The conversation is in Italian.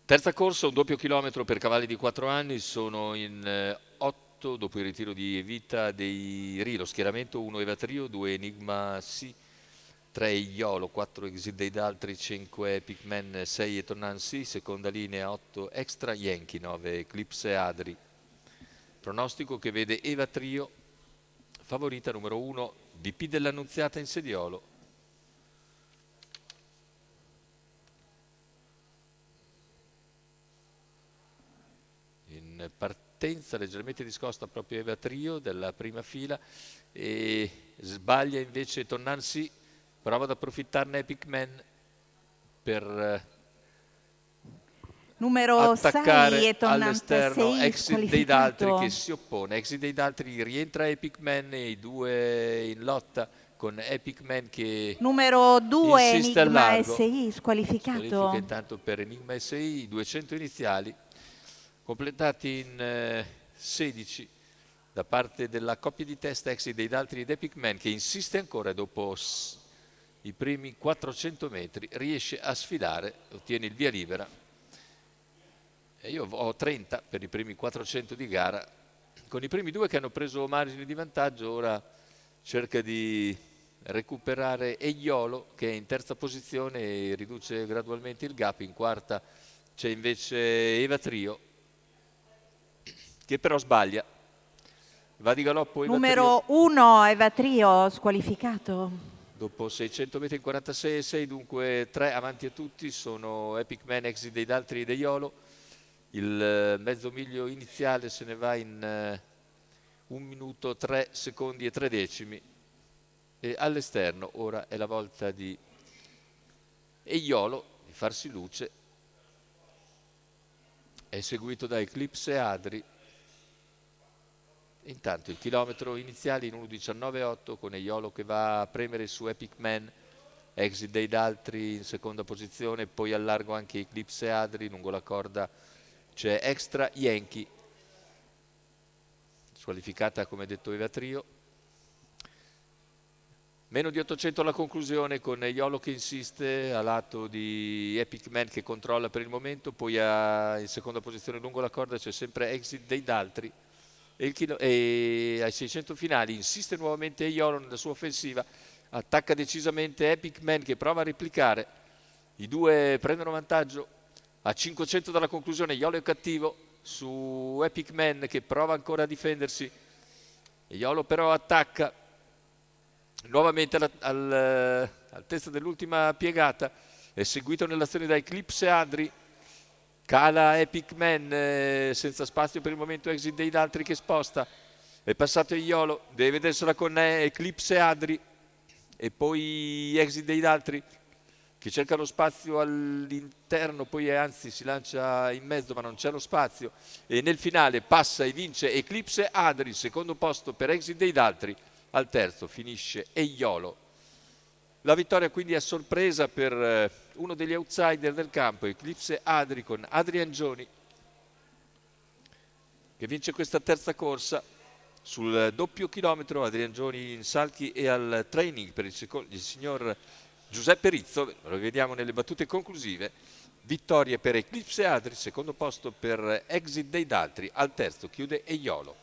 Terza corsa, un doppio chilometro per cavalli di 4 anni, sono in 8 dopo il ritiro di Evita dei Ri, lo schieramento 1 Eva Trio, 2 Enigma C, 3 Iolo, 4 Exit dei Daltri, 5 Epic Man, 6 Etonan C, seconda linea 8 Extra Yankee, 9 Eclipse Adri. Pronostico che vede Eva Trio, favorita numero 1, BP dell'Annunziata in sediolo. In partenza leggermente discosta proprio Eva Trio della prima fila e sbaglia invece Tonnansi, prova ad approfittarne Epic Man per Numero 6 attaccare e Tonnante all'esterno 6 Exit dei Daltri che squalificato. si oppone. Exit dei Daltri rientra Epic Man e i due in lotta con Epic Man che Numero 2 insiste al Enigma largo. SI Squalifica squalificato. intanto per Enigma SI, i 200 iniziali completati in 16 da parte della coppia di testa Exit dei Daltri ed Epic Man, che insiste ancora dopo i primi 400 metri, riesce a sfilare, ottiene il via libera. E io ho 30 per i primi 400 di gara, con i primi due che hanno preso margini di vantaggio. Ora cerca di recuperare Eiolo, che è in terza posizione e riduce gradualmente il gap. In quarta c'è invece Eva Trio, che però sbaglia. Va di galoppo Eva Trio. Numero 1 Eva Trio squalificato. Dopo 600 metri in 46,6, dunque 3 avanti a tutti sono Epic Man, Exit dei Daltri e Deiolo. Il mezzo miglio iniziale se ne va in 1 minuto 3 secondi e 3 decimi. E all'esterno ora è la volta di Eiolo di farsi luce. È seguito da Eclipse Adri. Intanto il chilometro iniziale in 1:19,8 con Eiolo che va a premere su Epic Man, Exit dei Daltri in seconda posizione, poi al largo anche Eclipse Adri, lungo la corda c'è Extra Yankee, squalificata come detto Eva Trio. Meno di 800 alla conclusione con Eiolo che insiste a lato di Epic Man che controlla per il momento, poi in seconda posizione lungo la corda c'è sempre Exit dei Daltri. E ai 600 finali insiste nuovamente Eiolo nella sua offensiva, attacca decisamente Epic Man che prova a replicare, i due prendono vantaggio a 500 dalla conclusione. Eiolo è cattivo su Epic Man che prova ancora a difendersi, Eiolo però attacca nuovamente all'altezza dell'ultima piegata, è seguito nell'azione da Eclipse Adri. Cala Epic Man, senza spazio per il momento Exit dei Daltri che sposta. È passato Eiolo, deve vedersela con Eclipse Adri e poi Exit dei Daltri che cerca lo spazio all'interno, poi anzi si lancia in mezzo ma non c'è lo spazio e nel finale passa e vince Eclipse Adri, secondo posto per Exit dei Daltri, al terzo finisce Eiolo. La vittoria quindi è sorpresa per uno degli outsider del campo, Eclipse Adri, con Adrian Gioni che vince questa terza corsa sul doppio chilometro. Adrian Gioni in salchi e al training per il signor Giuseppe Rizzo. Lo vediamo nelle battute conclusive. Vittoria per Eclipse Adri, secondo posto per Exit dei Daltri, al terzo chiude Eiolo.